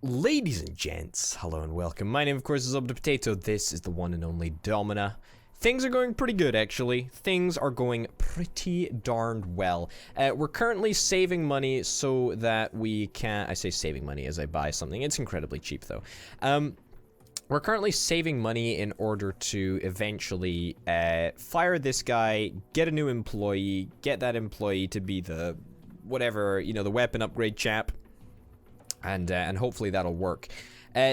Ladies and gents, hello and welcome. My name, of course, is Potato. This is the one and only Domina. Things are going pretty good, actually. Things are going pretty darned well. We're currently saving money so that we can... I say saving money as I buy something. It's incredibly cheap, though. We're currently saving money in order to eventually fire this guy, get a new employee, get that employee to be the... whatever, you know, the weapon upgrade chap. And hopefully that'll work.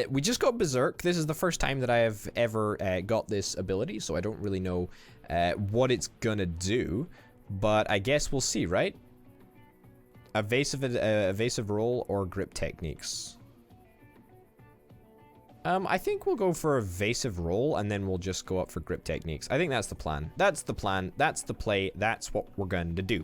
We just got Berserk. This is the first time that I have ever got this ability, so I don't really know what it's gonna do. But I guess we'll see, right? Evasive roll or grip techniques. I think we'll go for evasive roll, and then we'll just go up for grip techniques. I think that's the plan. That's the plan. That's the play. That's what we're going to do.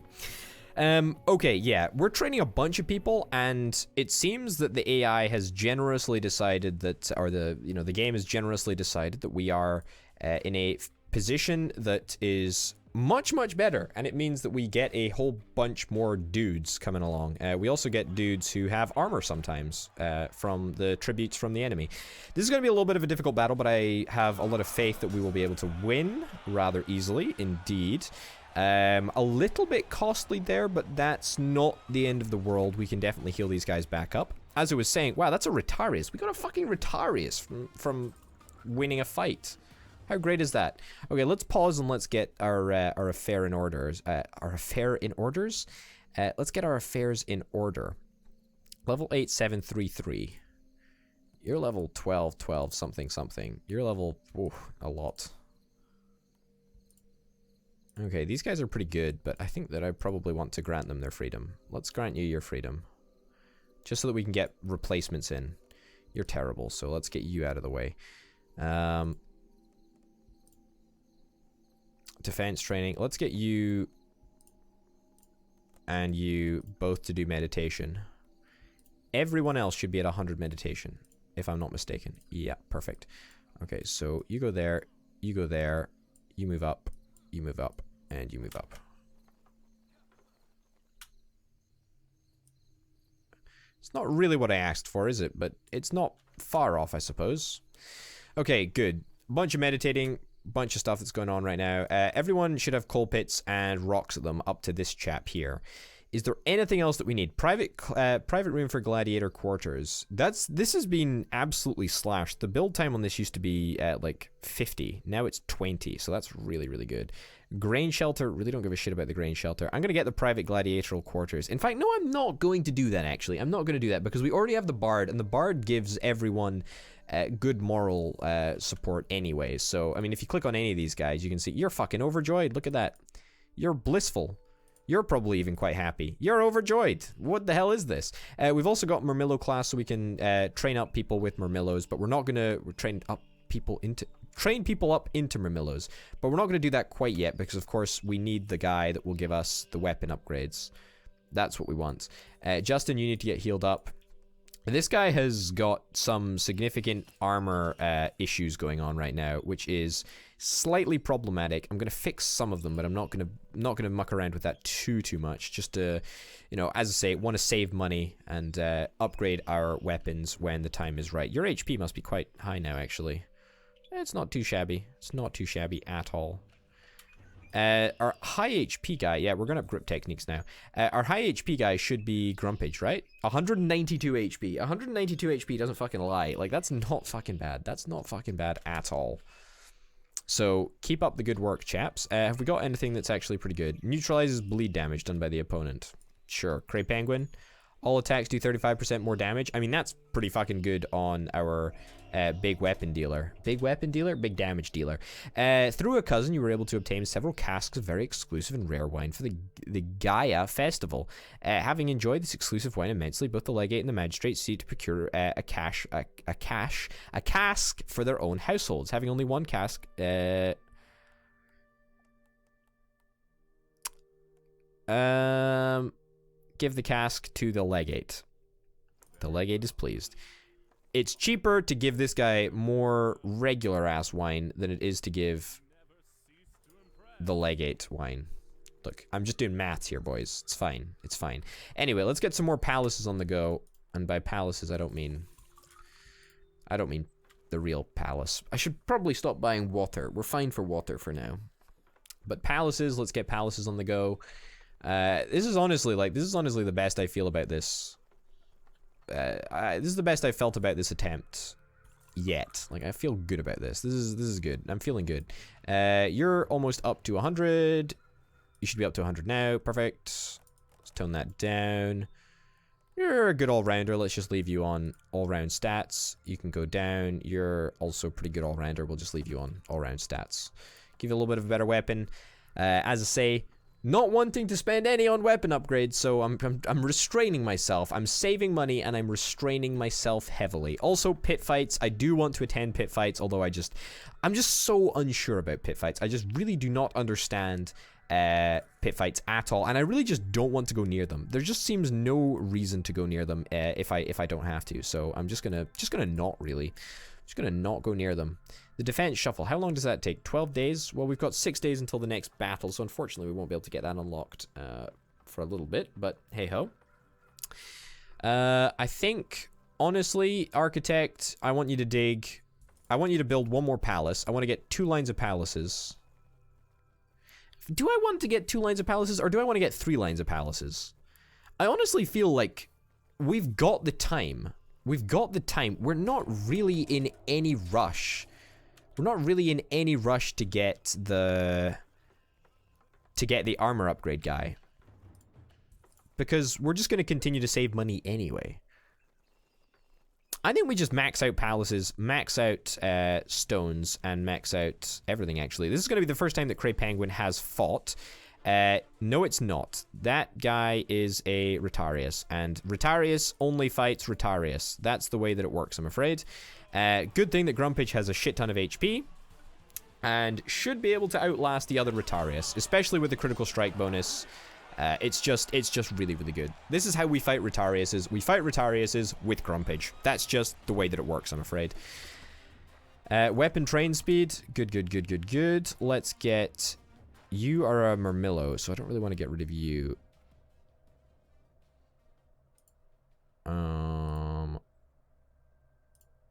Okay, yeah, we're training a bunch of people, and it seems that the AI has generously decided that, or the game has generously decided that we are in a position that is much, much better, and it means that we get a whole bunch more dudes coming along. We also get dudes who have armor sometimes, from the tributes from the enemy. This is going to be a little bit of a difficult battle, but I have a lot of faith that we will be able to win rather easily, indeed. A little bit costly there, but that's not the end of the world. We can definitely heal these guys back up. As I was saying, wow, that's a Retarius. We got a fucking Retarius from winning a fight. How great is that? Okay, let's pause and let's get our affair in orders. Let's get our affairs in order. Level 8733. You're level 12 something something. You're level a lot. Okay, these guys are pretty good, but I think that I probably want to grant them their freedom. Let's grant you your freedom. Just so that we can get replacements in. You're terrible, so let's get you out of the way. Defense training. Let's get you and you both to do meditation. Everyone else should be at 100 meditation, if I'm not mistaken. Yeah, perfect. Okay, so you go there, you go there, you move up, you move up. And you move up. It's not really what I asked for, is it? But it's not far off, I suppose. Okay, good. Bunch of meditating, bunch of stuff that's going on right now. Everyone should have coal pits and rocks at them up to this chap here. Is there anything else that we need? Private room for gladiator quarters. This has been absolutely slashed. The build time on this used to be like 50. Now it's 20, so that's really, really good. Grain shelter. Really don't give a shit about the grain shelter. I'm going to get the private gladiatorial quarters. In fact, no, I'm not going to do that, actually. I'm not going to do that because we already have the bard, and the bard gives everyone good moral support anyway. So, I mean, if you click on any of these guys, you can see you're fucking overjoyed. Look at that. You're blissful. You're probably even quite happy. You're overjoyed. What the hell is this? We've also got Murmillo class, so we can train up people with Murmillos, but we're not gonna train people up into Murmillos. But we're not gonna do that quite yet because, of course, we need the guy that will give us the weapon upgrades. That's what we want. Justin, you need to get healed up. This guy has got some significant armor issues going on right now, which is slightly problematic. I'm gonna fix some of them, but I'm not gonna muck around with that too much. Just to, you know, as I say, want to save money and upgrade our weapons when the time is right. Your HP must be quite high now, actually. It's not too shabby. It's not too shabby at all. Our high HP guy, yeah, we're gonna have grip techniques now. Our high HP guy should be Grumpage, right? 192 HP. 192 HP doesn't fucking lie. Like, that's not fucking bad. That's not fucking bad at all. So, keep up the good work, chaps. Have we got anything that's actually pretty good? Neutralizes bleed damage done by the opponent. Sure. Craypenguin. All attacks do 35% more damage. I mean, that's pretty fucking good on our big weapon dealer. Big weapon dealer? Big damage dealer. Through a cousin, you were able to obtain several casks of very exclusive and rare wine for the Gaia Festival. Having enjoyed this exclusive wine immensely, both the legate and the magistrate seek to procure a cask for their own households. Having only one cask, give the cask to the legate. The legate is pleased. It's cheaper to give this guy more regular ass wine than it is to give the legate wine. Look, I'm just doing maths here, boys. It's fine. It's fine. Anyway, let's get some more palaces on the go. And by palaces, I don't mean I don't mean the real palace. I should probably stop buying water. We're fine for water for now. But palaces, let's get palaces on the go. This is honestly the best I feel about this. This is the best I felt about this attempt yet. Like, I feel good about this. This is good. I'm feeling good. You're almost up to 100. You should be up to 100 now. Perfect. Let's tone that down. You're a good all-rounder. Let's just leave you on all-round stats. You can go down. You're also pretty good all-rounder. We'll just leave you on all-round stats. Give you a little bit of a better weapon. As I say, not wanting to spend any on weapon upgrades, so I'm restraining myself. I'm saving money and I'm restraining myself heavily. Also, pit fights. I do want to attend pit fights, although I'm just so unsure about pit fights. I just really do not understand pit fights at all, and I really just don't want to go near them. There just seems no reason to go near them if I don't have to. So I'm just gonna not go near them. The defense shuffle, how long does that take? 12 days? Well, we've got 6 days until the next battle, so unfortunately we won't be able to get that unlocked for a little bit, but hey-ho. I think, honestly, Architect, I want you to dig. I want you to build one more palace. I want to get 2 lines of palaces. Do I want to get 2 lines of palaces, or do I want to get 3 lines of palaces? I honestly feel like we've got the time. We've got the time. We're not really in any rush. We're not really in any rush to get the armor upgrade guy, because we're just going to continue to save money anyway. I think we just max out palaces, max out stones, and max out everything, actually. This is going to be the first time that craypenguin has fought. No, it's not. That guy is a Rotarius, and Rotarius only fights Rotarius. That's the way that it works, I'm afraid. Good thing that Grumpage has a shit ton of HP, and should be able to outlast the other Rotarius, especially with the critical strike bonus. It's just really, really good. This is how we fight Rotariuses. We fight Rotariuses with Grumpage. That's just the way that it works, I'm afraid. Weapon train speed. Good. Let's get... You are a Murmillo, so I don't really want to get rid of you.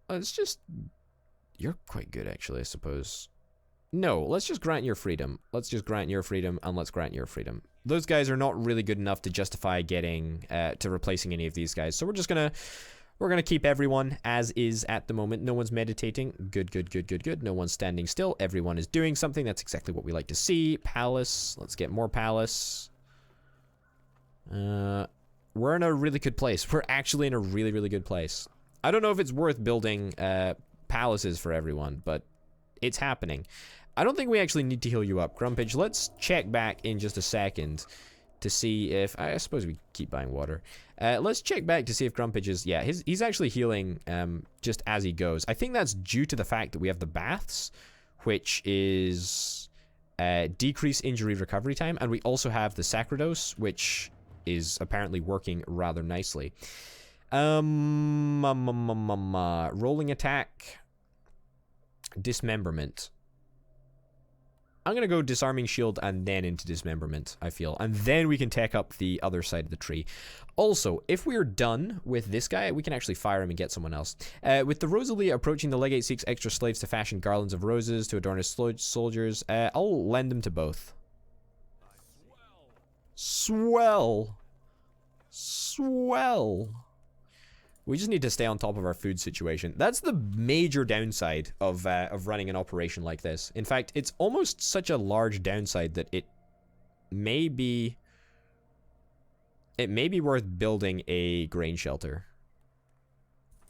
Let's just... You're quite good, actually, I suppose. No, let's just grant your freedom. Let's just grant your freedom, and let's grant your freedom. Those guys are not really good enough to justify getting, to replacing any of these guys. So we're just gonna... We're gonna keep everyone as is at the moment. No one's meditating. Good. No one's standing still. Everyone is doing something. That's exactly what we like to see. Palace. Let's get more palace. We're in a really good place. We're actually in a really, really good place. I don't know if it's worth building palaces for everyone, but it's happening. I don't think we actually need to heal you up, Grumpage. Let's check back in just a second to see if... I suppose we keep buying water. Let's check back to see if Grumpage is... Yeah, he's actually healing just as he goes. I think that's due to the fact that we have the baths, which is decrease injury recovery time, and we also have the Sacrodose, which is apparently working rather nicely. Rolling attack. Dismemberment. I'm going to go disarming shield and then into dismemberment, I feel. And then we can take up the other side of the tree. Also, if we're done with this guy, we can actually fire him and get someone else. With the Rosalie approaching, the legate seeks extra slaves to fashion garlands of roses to adorn his soldiers. I'll lend them to both. Swell. We just need to stay on top of our food situation. That's the major downside of running an operation like this. In fact, it's almost such a large downside that it may be worth building a grain shelter.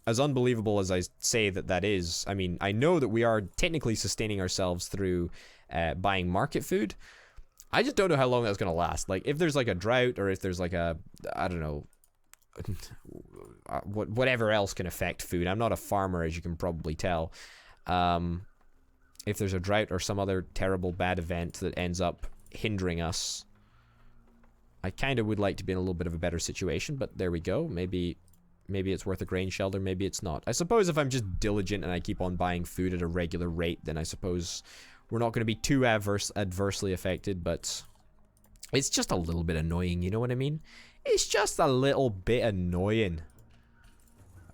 As unbelievable as I say that is, I mean, I know that we are technically sustaining ourselves through buying market food. I just don't know how long that's going to last. Like, if there's like a drought, or if there's like a, I don't know, whatever else can affect food. I'm not a farmer, as you can probably tell. If there's a drought or some other terrible bad event that ends up hindering us, I kind of would like to be in a little bit of a better situation, but there we go. Maybe it's worth a grain shelter, maybe it's not. I suppose if I'm just diligent and I keep on buying food at a regular rate, then I suppose we're not going to be too adversely affected, but it's just a little bit annoying, you know what I mean? It's just a little bit annoying.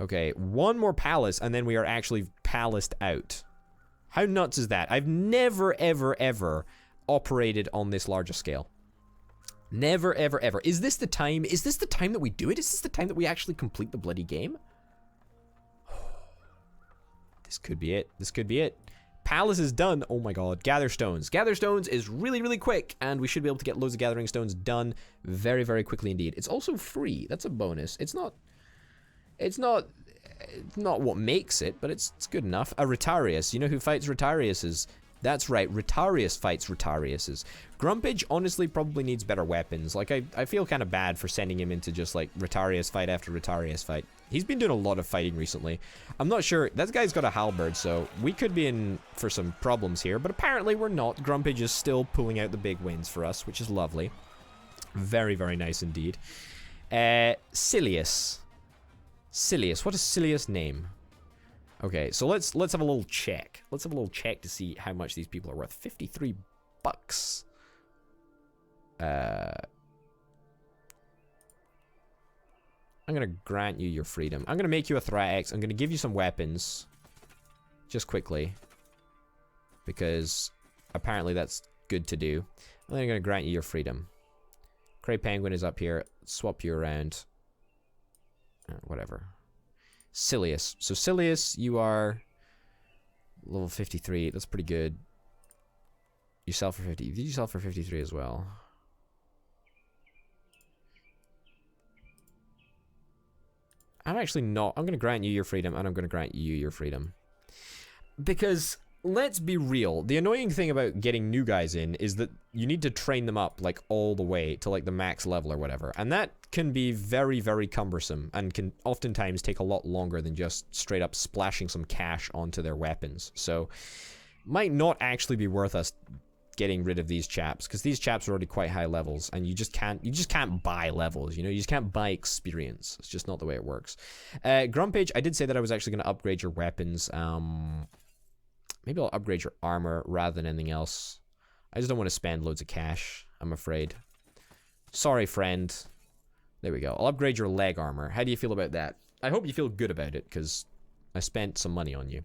Okay, one more palace, and then we are actually palaced out. How nuts is that? I've never, ever, ever operated on this larger scale. Never, ever, ever. Is this the time? Is this the time that we do it? Is this the time that we actually complete the bloody game? This could be it. This could be it. Palace is done. Oh my god. Gather stones. Gather stones is really, really quick, and we should be able to get loads of gathering stones done very, very quickly indeed. It's also free. That's a bonus. It's not what makes it, but it's good enough. A Retarius. You know who fights Retariuses? That's right, Retarius fights Retariuses. Grumpage honestly probably needs better weapons. Like, I feel kind of bad for sending him into just, like, Retarius fight after Retarius fight. He's been doing a lot of fighting recently. I'm not sure. That guy's got a halberd, so we could be in for some problems here, but apparently we're not. Grumpage is still pulling out the big wins for us, which is lovely. Very, very nice indeed. Silius. Silius. What is Silius' name? Okay, so let's have a little check. Let's have a little check to see how much these people are worth. 53 bucks. I'm gonna grant you your freedom. I'm gonna make you a Thrax. I'm gonna give you some weapons. Just quickly. Because apparently that's good to do. And then I'm gonna grant you your freedom. Craypenguin is up here. Swap you around. Whatever. Silius. So Silius, you are level 53. That's pretty good. You sell for 50. Did you sell for 53 as well? I'm actually not. I'm going to grant you your freedom, and I'm going to grant you your freedom. Because, let's be real, the annoying thing about getting new guys in is that you need to train them up, like, all the way to, like, the max level or whatever. And that can be very, very cumbersome, and can oftentimes take a lot longer than just straight up splashing some cash onto their weapons. So, might not actually be worth us getting rid of these chaps, because these chaps are already quite high levels, and you just can't buy levels, you know? You just can't buy experience. It's just not the way it works. Grumpage, I did say that I was actually going to upgrade your weapons. Maybe I'll upgrade your armor rather than anything else. I just don't want to spend loads of cash, I'm afraid. Sorry, friend. There we go. I'll upgrade your leg armor. How do you feel about that? I hope you feel good about it, because I spent some money on you.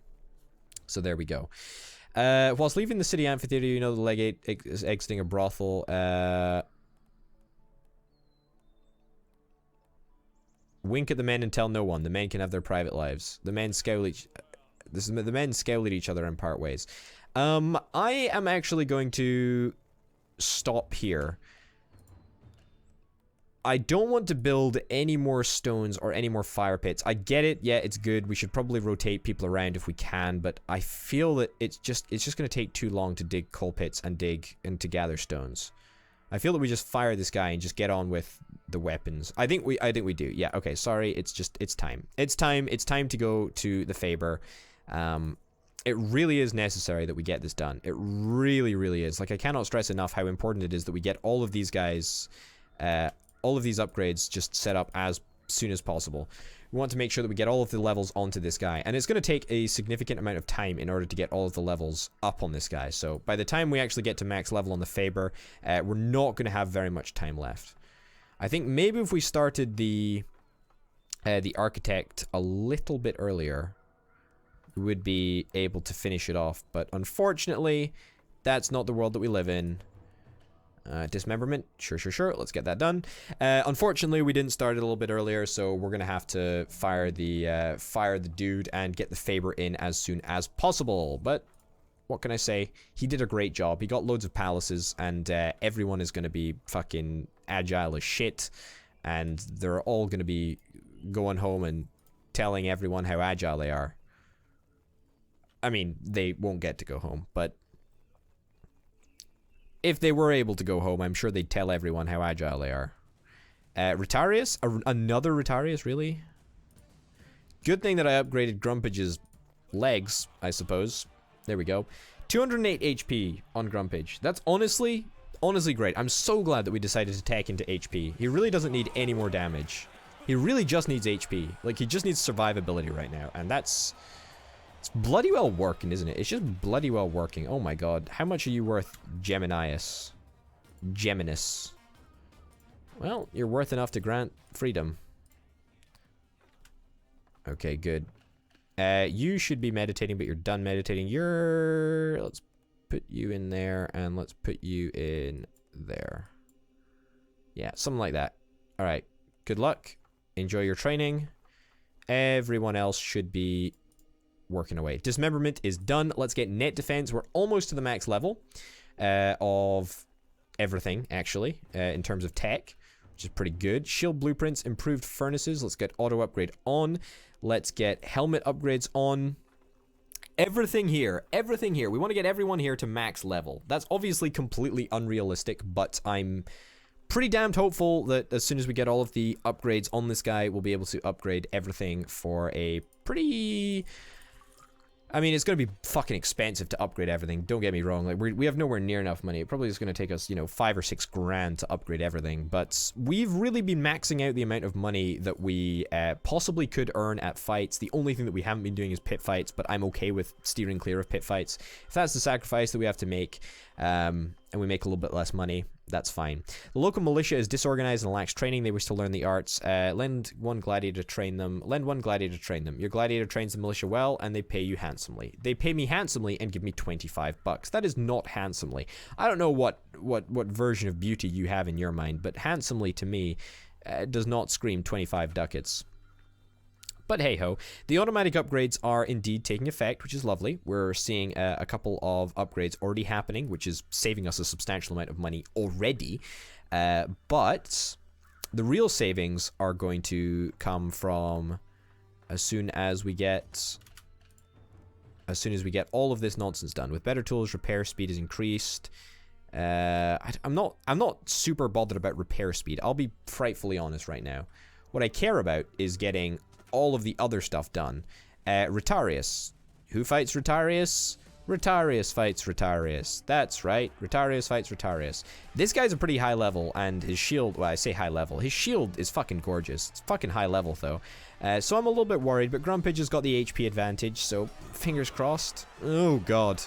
So there we go. Whilst leaving the city amphitheater, you know the legate is exiting a brothel. Wink at the men and tell no one. The men can have their private lives. The men scowl the men scowl at each other and part ways. I am actually going to stop here. I don't want to build any more stones or any more fire pits. I get it. Yeah, it's good. We should probably rotate people around if we can, but I feel that it's just going to take too long to dig coal pits and to gather stones. I feel that we just fire this guy and just get on with the weapons. I think we do. Yeah, okay, sorry. It's time. It's time to go to the Faber. It really is necessary that we get this done. It really, really is. Like, I cannot stress enough how important it is that we get all of these guys, all of these upgrades just set up as soon as possible. We want to make sure that we get all of the levels onto this guy, and it's going to take a significant amount of time in order to get all of the levels up on this guy. So by the time we actually get to max level on the Faber, we're not going to have very much time left. I think maybe if we started the architect a little bit earlier, we would be able to finish it off, but unfortunately, that's not the world that we live in. Dismemberment, sure, let's get that done. Unfortunately, we didn't start it a little bit earlier, so we're gonna have to fire the dude and get the Faber in as soon as possible. But what can I say? He did a great job. He got loads of palaces, and everyone is gonna be fucking agile as shit, and they're all gonna be going home and telling everyone how agile they are. I mean, they won't get to go home, but if they were able to go home, I'm sure they'd tell everyone how agile they are. Retarius? Another Retarius, really? Good thing that I upgraded Grumpage's legs, I suppose. There we go. 208 HP on Grumpage. That's honestly great. I'm so glad that we decided to tack into HP. He really doesn't need any more damage. He really just needs HP. Like, he just needs survivability right now, and it's bloody well working, isn't it? It's just bloody well working. Oh my god. How much are you worth, Gemininus? Well, you're worth enough to grant freedom. Okay, good. You should be meditating, but you're done meditating. Let's put you in there, and let's put you in there. Yeah, something like that. Alright, good luck. Enjoy your training. Everyone else should be working away. Dismemberment is done. Let's get net defense. We're almost to the max level of everything, actually, in terms of tech, which is pretty good. Shield blueprints, improved furnaces. Let's get auto upgrade on. Let's get helmet upgrades on. Everything here. Everything here. We want to get everyone here to max level. That's obviously completely unrealistic, but I'm pretty damned hopeful that as soon as we get all of the upgrades on this guy, we'll be able to upgrade everything for a pretty... I mean, it's going to be fucking expensive to upgrade everything. Don't get me wrong. Like, we have nowhere near enough money. It probably is going to take us, you know, 5 or 6 grand to upgrade everything. But we've really been maxing out the amount of money that we possibly could earn at fights. The only thing that we haven't been doing is pit fights, but I'm okay with steering clear of pit fights. If that's the sacrifice that we have to make, and we make a little bit less money, that's fine. The local militia is disorganized and lacks training. They wish to learn the arts. Lend one gladiator to train them. Lend one gladiator to train them. Your gladiator trains the militia well, and they pay you handsomely. They pay me handsomely and give me 25 bucks. That is not handsomely. I don't know what version of beauty you have in your mind, but handsomely to me does not scream 25 ducats. But hey-ho, the automatic upgrades are indeed taking effect, which is lovely. We're seeing a couple of upgrades already happening, which is saving us a substantial amount of money already. But the real savings are going to come from as soon as we get all of this nonsense done. With better tools, repair speed is increased. I'm not super bothered about repair speed. I'll be frightfully honest right now. What I care about is getting all of the other stuff done. Retarius. Who fights Retarius? Retarius fights Retarius. That's right. Retarius fights Retarius. This guy's a pretty high level, and his shield, well, I say high level. His shield is fucking gorgeous. It's fucking high level, though. So I'm a little bit worried, but Grumpage has got the HP advantage, so fingers crossed. Oh, God.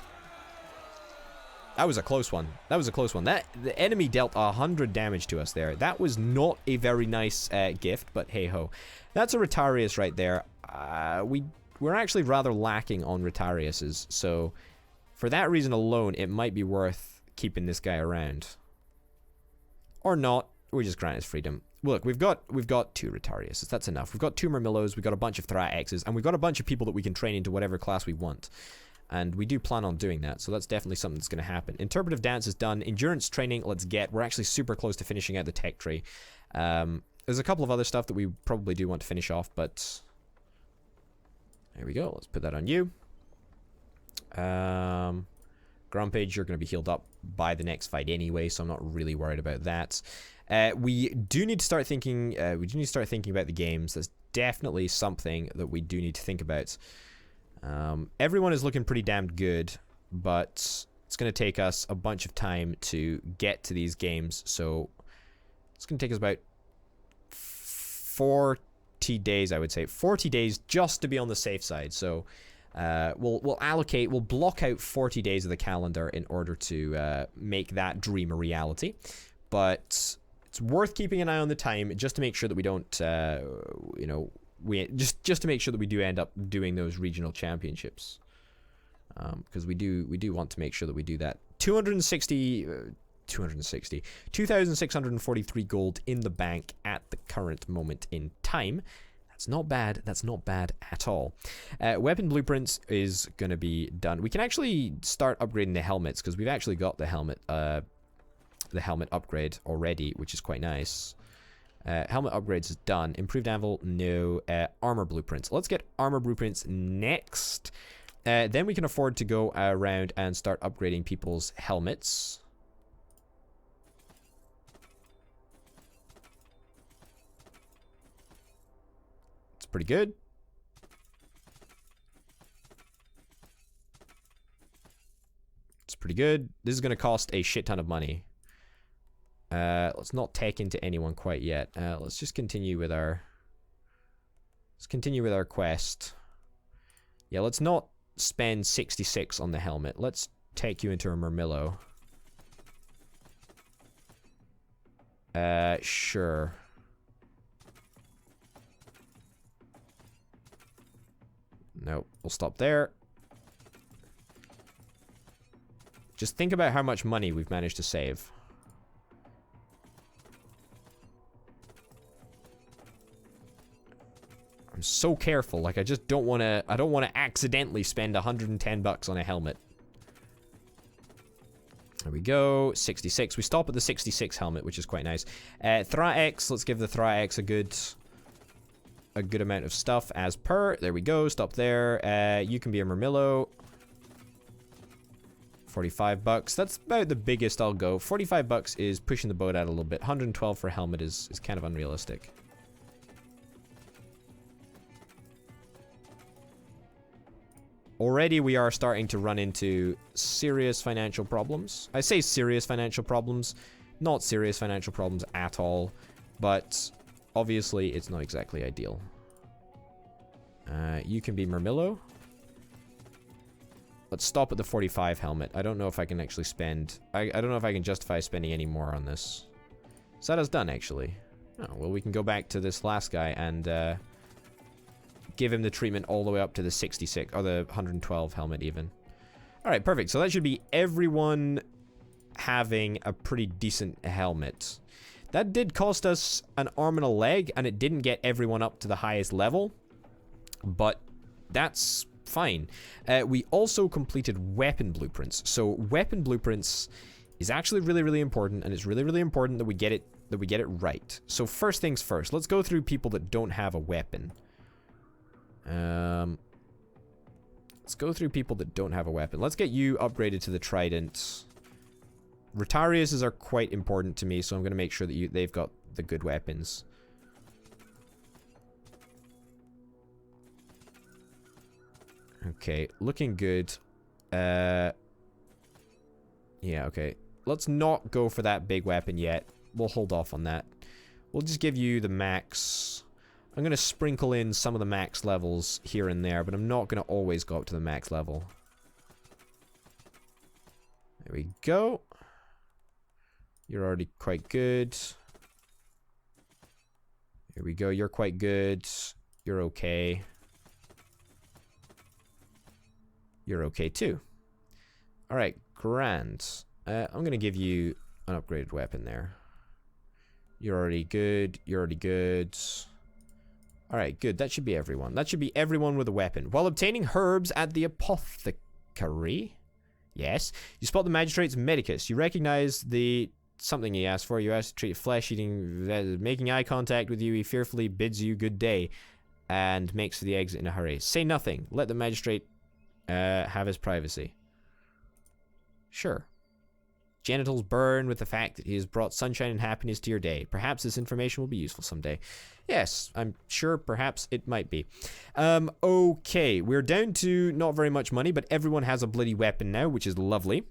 That was a close one. That was a close one. The enemy dealt 100 damage to us there. That was not a very nice gift, but hey-ho. That's a Retarius right there. We're actually rather lacking on Retariuses, so for that reason alone, it might be worth keeping this guy around. Or not. We just grant his freedom. Look, we've got 2 Retariuses. That's enough. We've got 2 Murmillos, we've got a bunch of Thraxes, and we've got a bunch of people that we can train into whatever class we want. And we do plan on doing that, so that's definitely something that's going to happen. Interpretive dance is done. Endurance training, let's get. We're actually super close to finishing out the tech tree. There's a couple of other stuff that we probably do want to finish off, but there we go. Let's put that on you. Grumpage, you're going to be healed up by the next fight anyway, so I'm not really worried about that. We do need to start thinking. About the games. That's definitely something that we do need to think about. Everyone is looking pretty damn good, but it's going to take us a bunch of time to get to these games, so it's going to take us about 40 days, I would say. 40 days just to be on the safe side, so we'll block out 40 days of the calendar in order to make that dream a reality, but it's worth keeping an eye on the time just to make sure that we don't, just to make sure that we do end up doing those regional championships, because we do want to make sure that we do that. 2,643 gold in the bank at the current moment in time. That's not bad. That's not bad at all. Weapon blueprints is going to be done. We can actually start upgrading the helmets because we've actually got the helmet upgrade already, which is quite nice. Helmet upgrades is done. Improved anvil, no. Armor blueprints. Let's get armor blueprints next. Then we can afford to go around and start upgrading people's helmets. It's pretty good. It's pretty good. This is going to cost a shit ton of money. Let's not tech into anyone quite yet. Let's just continue with our... Let's continue with our quest. Yeah, let's not spend 66 on the helmet. Let's take you into a Murmillo. Sure. No, we'll stop there. Just think about how much money we've managed to save. I'm so careful. Like, I just don't want to... I don't want to accidentally spend 110 bucks on a helmet. There we go. 66. We stop at the 66 helmet, which is quite nice. Thrax. Let's give the Thrax a good amount of stuff as per. There we go. Stop there. You can be a Murmillo. 45 bucks. That's about the biggest I'll go. 45 bucks is pushing the boat out a little bit. 112 for a helmet is kind of unrealistic. Already we are starting to run into serious financial problems. I say serious financial problems, not serious financial problems at all, but obviously it's not exactly ideal. You can be Murmillo. Let's stop at the 45 helmet. I don't know if I can actually spend... I don't know if I can justify spending any more on this. So that is done, actually. Oh, well, we can go back to this last guy and... give him the treatment all the way up to the 66, or the 112 helmet even. Alright, perfect. So that should be everyone having a pretty decent helmet. That did cost us an arm and a leg, and it didn't get everyone up to the highest level. But that's fine. We also completed weapon blueprints. So weapon blueprints is actually really, really important, and it's really, really important that we get it right. So first things first, let's go through people that don't have a weapon. Let's go through people that don't have a weapon. Let's get you upgraded to the Trident. Retariuses are quite important to me, so I'm going to make sure that they've got the good weapons. Okay, looking good. Yeah, okay. Let's not go for that big weapon yet. We'll hold off on that. We'll just give you the max... I'm going to sprinkle in some of the max levels here and there, but I'm not going to always go up to the max level. There we go. You're already quite good. Here we go. You're quite good. You're okay. You're okay too. Alright, grand. I'm going to give you an upgraded weapon there. You're already good. You're already good. Alright, good. That should be everyone. That should be everyone with a weapon. While obtaining herbs at the apothecary. Yes. You spot the magistrate's medicus. You recognize the something he asked for. You ask to treat flesh-eating, making eye contact with you. He fearfully bids you good day and makes for the exit in a hurry. Say nothing. Let the magistrate have his privacy. Sure. Genitals burn with the fact that he has brought sunshine and happiness to your day. Perhaps this information will be useful someday. Yes, I'm sure perhaps it might be. Okay, we're down to not very much money, but everyone has a bloody weapon now, which is lovely.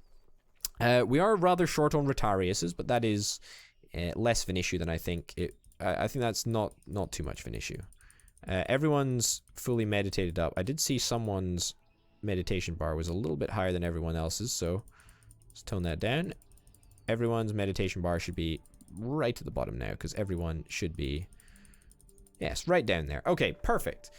We are rather short on Retariuses, but that is less of an issue than I think. I think that's not too much of an issue. Everyone's fully meditated up. I did see someone's meditation bar was a little bit higher than everyone else's, so let's tone that down. Everyone's meditation bar should be right at the bottom now, because everyone should be... Yes, right down there. Okay, perfect.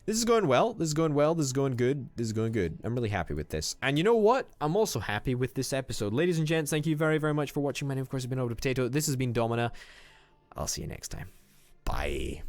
This is going well. This is going well. This is going good. This is going good. I'm really happy with this. And you know what? I'm also happy with this episode. Ladies and gents, thank you very, very much for watching. My name, of course, has been Over the Potato. This has been Domina. I'll see you next time. Bye.